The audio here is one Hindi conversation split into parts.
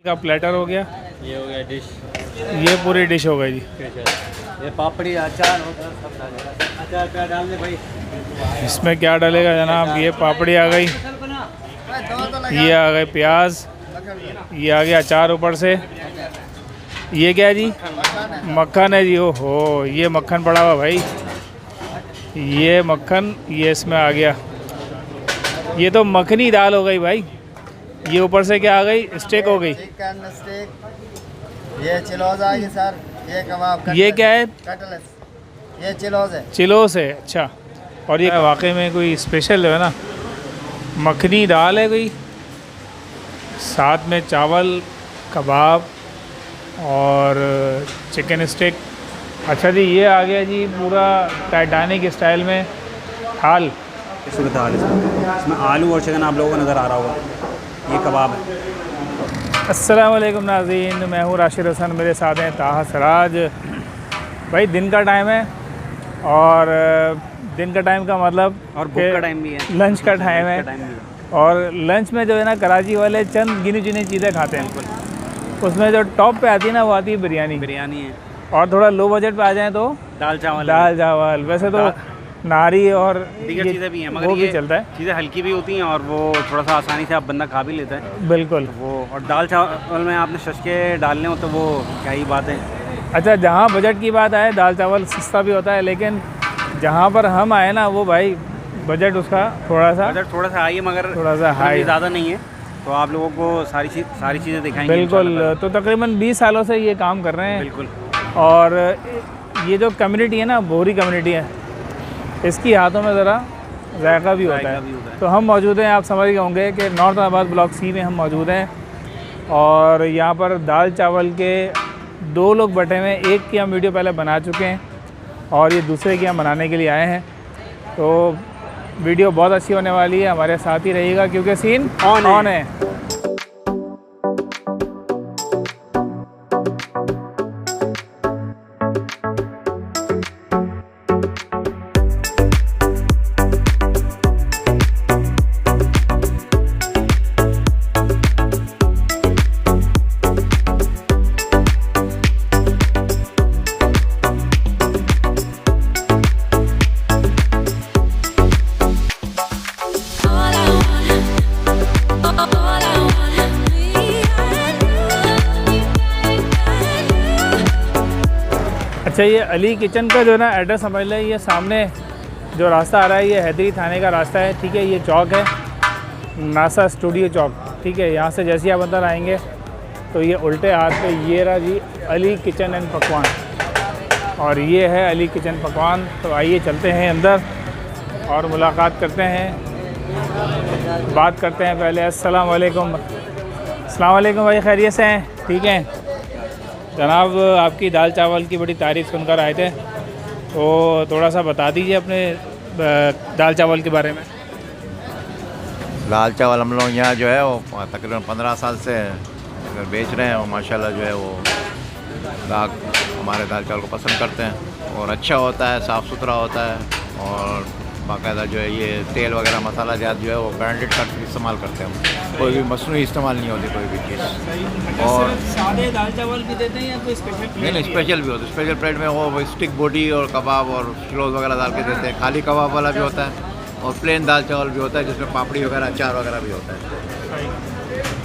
का प्लेटर हो गया, ये हो गया डिश, ये पूरी डिश हो गई जी। ये पापड़ी अचार होगा, सब डालेगा। अचार क्या डाल दे भाई। इसमें क्या डलेगा जनाब? ये पापड़ी आ गई, ये आ गए प्याज, ये आ गया अचार ऊपर से। ये क्या है जी? मक्खन है जी। ओहो, ये मक्खन पड़ा हुआ भाई, ये मक्खन, ये इसमें आ गया। ये तो मखनी दाल हो गई भाई। ये ऊपर से क्या आ गई? स्टेक हो गई। चिकन स्टेक, ये चिलोज आ गई सर, ये कबाब। ये क्या है? कटलेस, ये चिलोज है। चिलोस है, अच्छा। और ये वाकई में कोई स्पेशल है ना, मखनी दाल है कोई, साथ में चावल, कबाब और चिकन स्टेक। अच्छा जी, ये आ गया जी पूरा टाइटैनिक स्टाइल में थाल। इसमें दाल, इसमें आलू और चिकन आप लोगों को नज़र आ रहा होगा। ये कबाब है। अस्सलाम वालेकुम नाज़रीन, मैं हूँ राशिद हसन, मेरे साथ हैं ताहा सराज। भाई दिन का टाइम है और दिन का टाइम का मतलब और भूख का टाइम भी है, लंच का टाइम है। और लंच में जो है ना, कराची वाले चंद गिनी चुनी चीज़ें खाते हैं। उसमें जो टॉप पे आती है ना, वो आती है बिरयानी। बिरयानी है, और थोड़ा लो बजट पे आ जाए तो दाल चावल। दाल चावल। वैसे तो नारी और दीगर चीज़ें भी हैं, मगर वो भी ये चलता है। चीज़ें हल्की भी होती हैं और वो थोड़ा सा आसानी से आप बंदा खा भी लेता है। बिल्कुल वो और दाल चावल में आपने शशके डालने हो तो वो क्या ही बात है। अच्छा, जहाँ बजट की बात आए, दाल चावल सस्ता भी होता है, लेकिन जहाँ पर हम आए ना, वो भाई बजट उसका थोड़ा सा हाई है, मगर थोड़ा सा हाई, ज़्यादा नहीं है। तो आप लोगों को सारी चीज़ें दिखाएंगे बिल्कुल। तो तकरीबन 20 सालों से ये काम कर रहे हैं। बिल्कुल। और ये जो कम्युनिटी है ना, बोहरी कम्युनिटी है, इसकी हाथों में ज़रा जायका भी होता है। तो हम मौजूद हैं, आप समझ गए होंगे कि नॉर्थ आबाद ब्लॉक सी में हम मौजूद हैं। और यहाँ पर दाल चावल के 2 लोग बैठे हुए हैं। एक की हम वीडियो पहले बना चुके हैं और ये दूसरे की हम बनाने के लिए आए हैं। तो वीडियो बहुत अच्छी होने वाली है, हमारे साथ ही रहिएगा क्योंकि सीन ऑन है। अच्छा, ये अली किचन का जो ना एड्रेस समझ लें, ये सामने जो रास्ता आ रहा है, ये हैदरी थाने का रास्ता है। ठीक है, ये चौक है नासा स्टूडियो चौक। ठीक है, यहाँ से जैसे ही आप अंदर आएंगे तो ये उल्टे हाथ पे ये रहा जी अली किचन एंड पकवान, और ये है अली किचन पकवान। तो आइए चलते हैं अंदर और मुलाकात करते हैं, बात करते हैं। पहले अस्सलाम वालेकुम। अस्सलाम वालेकुम भाई, खैरियत से हैं? ठीक हैं जनाब, आपकी दाल चावल की बड़ी तारीफ़ सुनकर आए थे, तो थोड़ा सा बता दीजिए अपने दाल चावल के बारे में। दाल चावल हम लोग यहाँ जो है वो तकरीबन 15 साल से बेच रहे हैं और माशाल्लाह जो है वो ग्राहक हमारे दाल चावल को पसंद करते हैं और अच्छा होता है, साफ़ सुथरा होता है और बाकायदा जो है ये तेल वगैरह मसाला जात जो है वो ब्रांडेड का इस्तेमाल करते हैं। कोई भी मसनूई इस्तेमाल नहीं होती कोई भी चीज़। और सादे दाल चावल भी देते हैं या कोई स्पेशल प्लेट? नहीं, स्पेशल भी होता है। स्पेशल प्लेट में वो स्टिक बोटी और कबाब और चिलोज वगैरह डाल के देते हैं। खाली कबाब वाला भी होता है और प्लेन दाल चावल भी होता है जिसमें पापड़ी वगैरह अचार वगैरह भी होता है।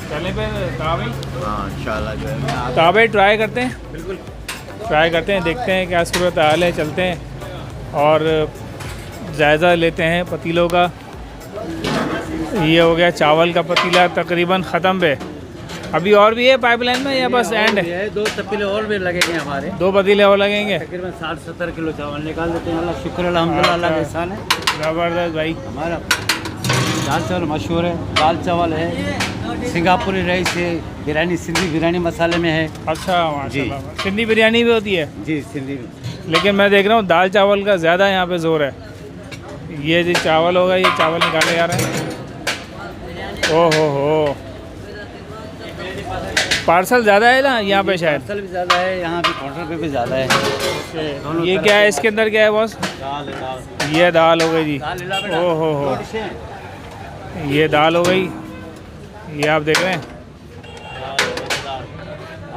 चले पे ताबे, हाँ इंशाल्लाह जो है ताबे ट्राई करते हैं। बिल्कुल ट्राई करते हैं, देखते हैं क्या सूरत हाल है। चलते हैं और जायज़ा लेते हैं पतीलों का। ये हो गया चावल का पतीला, तकरीबन ख़त्म पे। अभी और भी है पाइपलाइन में या बस एंड है? 2 पतीले और भी लगेंगे हमारे, 2 पतीले और लगेंगे। तकरीबन 60-70 किलो चावल निकाल देते हैं। अल्लाह शुक्र अल्हम्दुलिल्लाह, अल्लाह का एहसान है। ज़बरदस्त भाई। हमारा दाल चावल मशहूर है। दाल चावल है, सिंगापुरी राइस है, बिरयानी सिंधी बिरयानी मसाले में है। अच्छा माशाल्लाह, सिंधी बिरयानी भी होती है जी, सिंधी। लेकिन मैं देख रहा हूँ दाल चावल का ज़्यादा यहाँ पे जोर है। ये जी चावल होगा, ये चावल निकाले जा रहे हैं। हो पार्सल ज़्यादा है ना यहाँ पे शायद? पार्सल भी ज़्यादा है, यहाँ पे काउंटर पे भी ज़्यादा है। ये क्या है, इसके अंदर क्या है बॉस? दाल। ये दाल हो गई जी। हो ये दाल हो गई, ये आप देख रहे हैं।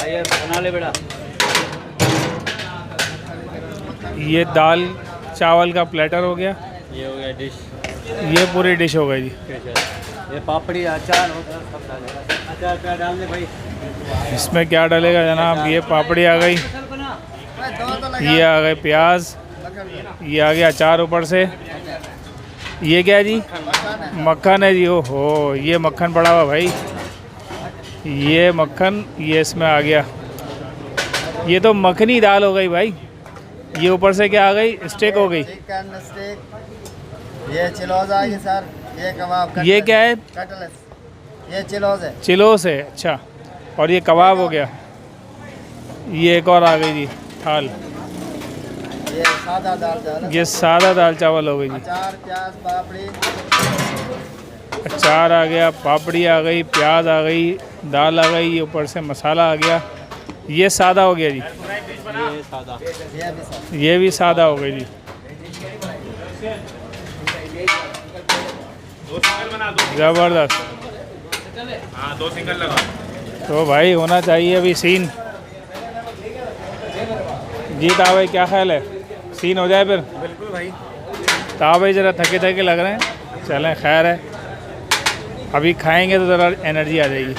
भाई बना ले बेटा। ये दाल चावल का प्लेटर हो गया, ये हो गया डिश। ये पूरी डिश हो गई जी। ये पापड़ी अचार होगा सब डालेगा। अचार क्या डाल दे भाई। इसमें क्या डालेगा जनाब? ये पापड़ी आ गई, ये आ गए प्याज, ये आ गया अचार ऊपर से। ये क्या है जी? मक्खन है जी। ओहो, ये मक्खन पड़ा हुआ भाई, ये मक्खन, ये इसमें आ गया। ये तो मखनी दाल हो गई भाई। ये ऊपर से क्या आ गई? स्टेक हो गई। चिकन स्टेक, ये चिलोज आ गई सर, ये कबाब। ये क्या है? कटलेस, ये चिलोज है। चिलोस है, अच्छा। और ये कबाब हो गया। ये एक और आ गई जी थाल, ये सादा दाल चावल। ये सादा दाल चावल हो गई जी। अचार, प्याज, पापड़ी। अचार आ गया, पापड़ी आ गई, प्याज आ गई, दाल आ गई, ऊपर से मसाला आ गया। ये सादा हो गया जी। ये सादा, ये भी सर। ये भी सादा हो गई जी। ज़बरदस्त। हाँ 2 सिंगल लगा। तो भाई होना चाहिए अभी सीन। जीत आ भाई, क्या ख्याल है? सीन हो जाए फिर? बिल्कुल भाई। तो भाई ज़रा थके थके लग रहे हैं, चलें खैर है, अभी खाएंगे तो ज़रा एनर्जी आ जाएगी।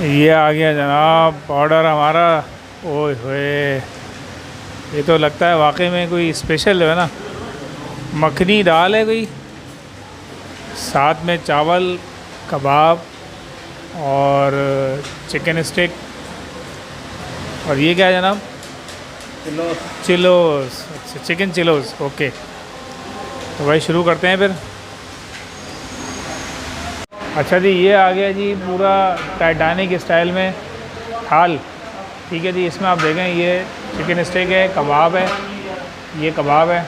ये आ गया जनाब ऑर्डर हमारा। ओए होए, ये तो लगता है वाकई में कोई स्पेशल है ना। मखनी दाल है कोई, साथ में चावल, कबाब और चिकन स्टिक। और ये क्या है जनाब? चिलोस। अच्छा, चिकन चिलोस, ओके। तो भाई शुरू करते हैं फिर। अच्छा जी, ये आ गया जी पूरा टाइटैनिक स्टाइल में थाल। ठीक है जी, इसमें आप देखें ये चिकन स्टेक है, कबाब है, ये कबाब है,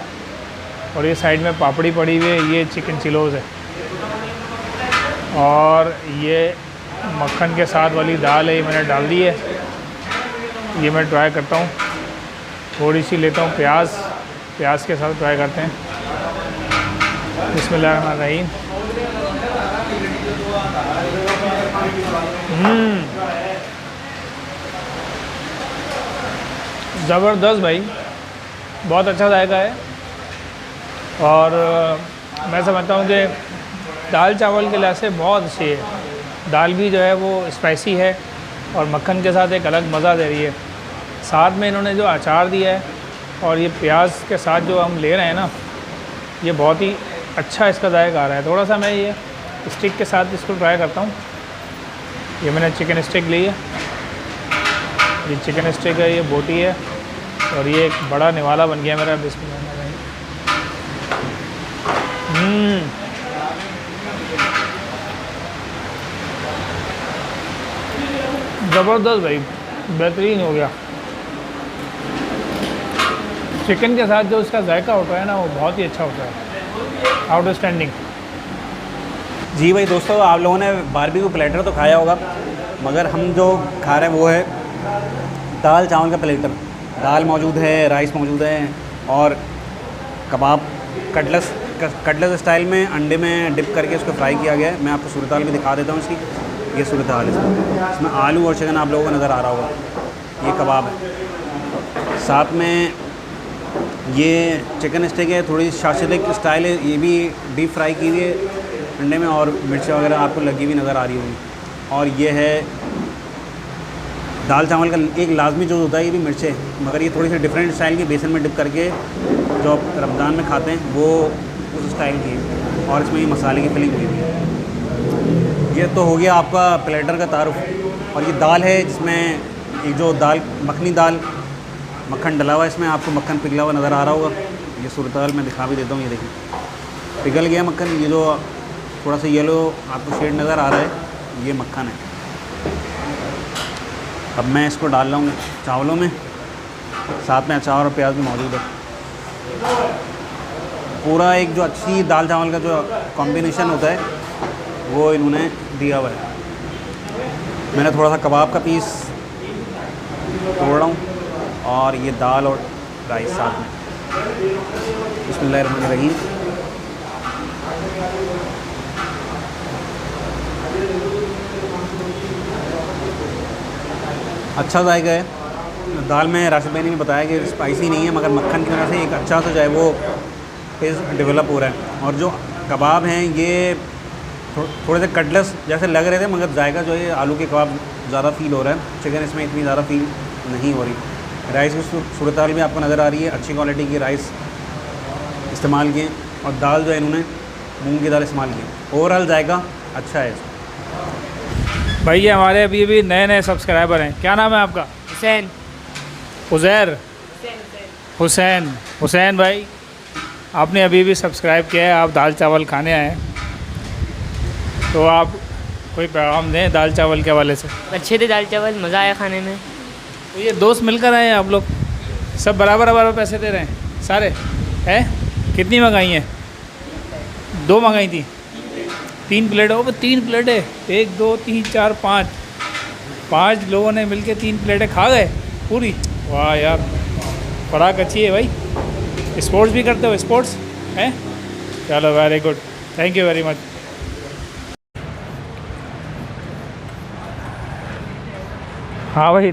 और ये साइड में पापड़ी पड़ी हुई है, ये चिकन चिलोज़ है, और ये मक्खन के साथ वाली दाल है, ये मैंने डाल दी है। ये मैं ट्राई करता हूँ, थोड़ी सी लेता हूँ प्याज के साथ ट्राई करते हैं। बिस्मिल्लाहिर्रहमानिर्रहीम। ज़बरदस्त भाई, बहुत अच्छा जायका है। और मैं समझता हूँ कि दाल चावल के लिहाज से बहुत अच्छी है। दाल भी जो है वो स्पाइसी है और मक्खन के साथ एक अलग मज़ा दे रही है। साथ में इन्होंने जो अचार दिया है और ये प्याज के साथ जो हम ले रहे हैं ना, ये बहुत ही अच्छा इसका जायका आ रहा है। थोड़ा सा मैं ये स्टिक के साथ इसको ट्राई करता हूँ। ये मैंने चिकन स्टिक ली है, ये चिकन स्टिक है, ये बोटी है, और ये एक बड़ा निवाला बन गया मेरा। बिस्मिल्लाह। ज़बरदस्त भाई, बेहतरीन हो गया। चिकन के साथ जो इसका जायका होता है ना, वो बहुत ही अच्छा होता है, आउटस्टैंडिंग। जी भाई दोस्तों, आप लोगों ने बारबेक्यू प्लेटर तो खाया होगा, मगर हम जो खा रहे हैं वो है दाल चावल का प्लेटर। दाल मौजूद है, राइस मौजूद है, और कबाब कटलेस स्टाइल में अंडे में डिप करके उसको फ्राई किया गया है। मैं आपको सूरत हाल भी दिखा देता हूँ इसकी। ये सूरत हाल है, इसमें आलू और चिकन आप लोगों को नज़र आ रहा होगा। ये कबाब है, साथ में ये चिकन स्टिक है, थोड़ी शाशिलिक स्टाइल है, ये भी डीप फ्राई की हुई है अंडे में, और मिर्चें वगैरह आपको लगी हुई नज़र आ रही होगी। और ये है दाल चावल का एक लाजमी जो होता है, ये भी मिर्चें, मगर ये थोड़ी सी डिफरेंट स्टाइल की, बेसन में डिप करके जो आप रमज़ान में खाते हैं वो उस स्टाइल की है, और इसमें ये मसाले की फिलिंग हुई है। ये तो हो गया आपका प्लेटर का तारुफ। और ये दाल है जिसमें एक जो दाल मखनी दाल, मक्खन डला हुआ है, इसमें आपको मक्खन पिघला हुआ नज़र आ रहा होगा। ये सूरत हाल मैं दिखा भी देता हूँ, ये देखिए पिघल गया मक्खन। ये जो थोड़ा सा येलो आपको शेड नज़र आ रहा है, ये मक्खन है। अब मैं इसको डाल रहा हूँ चावलों में, साथ में अचार और प्याज भी मौजूद है। पूरा एक जो अच्छी दाल चावल का जो कॉम्बिनेशन होता है वो इन्होंने दिया हुआ है। मैंने थोड़ा सा कबाब का पीस तोड़ रहा हूँ, और ये दाल और राइस साथ में। बिस्मिल्लाहिर्रहमानिर्रहीम। अच्छा जायका है। दाल में राशिद भाई ने भी बताया कि स्पाइसी नहीं है, मगर मक्खन की वजह से एक अच्छा सा जो है वो टेस्ट डेवलप हो रहा है। और जो कबाब हैं ये थोड़े से कटलेस जैसे लग रहे थे, मगर जायका जो है आलू के कबाब ज़्यादा फील हो रहा है। चिकन इसमें इतनी ज़्यादा फील नहीं हो रही। राइस की सूरत हाल भी आपको नज़र आ रही है, अच्छी क्वालिटी की राइस इस्तेमाल किए और दाल जो है इन्होंने मूंग की दाल इस्तेमाल की। ओवरऑल जायका अच्छा है इसका। भाई ये हमारे अभी अभी नए नए सब्सक्राइबर हैं, क्या नाम है आपका? हुसैन। उज़ैर? हुसैन भाई, आपने अभी भी सब्सक्राइब किया है, आप दाल चावल खाने आए हैं, तो आप कोई पैगाम दें दाल चावल के हवाले से। अच्छे थे दाल चावल, मज़ा आया खाने में। तो ये दोस्त मिलकर आए हैं आप लोग, सब बराबर पैसे दे रहे हैं सारे हैं? कितनी मंगाई हैं? 2 मंगाई थी, 3 प्लेट हो, 3 प्लेटें, 1 2 3 4 5 लोगों ने मिलके 3 प्लेटें खा गए पूरी। वाह यार, खुराक अच्छी है भाई। स्पोर्ट्स भी करते हो? स्पोर्ट्स हैं? चलो very good, thank you very much. हाँ भाई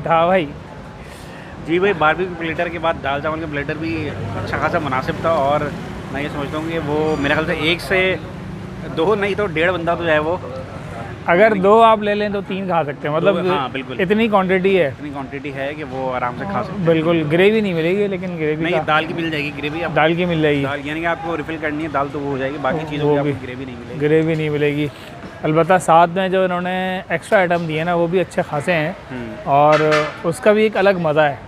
जी भाई, बारबेक्यू प्लेटर के बाद दाल चावल का प्लेटर भी अच्छा खासा मुनासिब था। और मैं ये समझता हूँ कि वो मेरे ख्याल से 1 से 2 नहीं तो 1.5 बंदा तो है वो। अगर 2 आप ले लें तो 3 खा सकते हैं, मतलब हाँ बिल्कुल, इतनी क्वांटिटी है, इतनी क्वांटिटी है कि वो आराम से खा सकते हैं। बिल्कुल। ग्रेवी नहीं मिलेगी, लेकिन ग्रेवी नहीं, दाल की मिल जाएगी ग्रेवी। आप दाल की मिल जाएगी, दाल यानी कि आपको रिफिल करनी है दाल तो वो हो जाएगी, बाकी चीज़ों की आपको ग्रेवी नहीं मिलेगी। ग्रेवी नहीं मिलेगी। अलबत्ता साथ में जो इन्होंने एक्स्ट्रा आइटम दिए ना वो भी अच्छे खासे हैं और उसका भी एक अलग मज़ा है।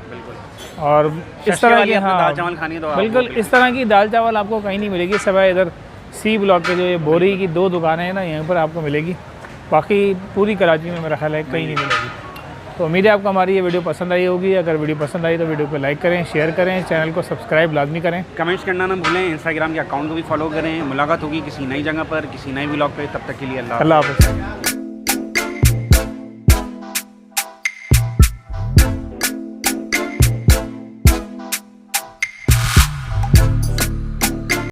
और इस तरह की दाल चावल खानी है तो बिल्कुल इस तरह की दाल चावल आपको कहीं नहीं मिलेगी, सिवाय इधर सी ब्लॉक के जो ये बोरी की 2 दुकानें हैं ना, यहाँ पर आपको मिलेगी। बाकी पूरी कराची में मेरा ख्याल है कहीं नहीं मिलेगी। तो उम्मीद है आपको हमारी ये वीडियो पसंद आई होगी। अगर वीडियो पसंद आई तो वीडियो को लाइक करें, शेयर करें, चैनल को सब्सक्राइब लाजमी करें, कमेंट्स करना ना भूलें, इंस्टाग्राम के अकाउंट को भी फॉलो करें। मुलाकात होगी किसी नई जगह पर, किसी नए व्लॉग पे। तब तक के लिए अल्लाह हाफ़िज़।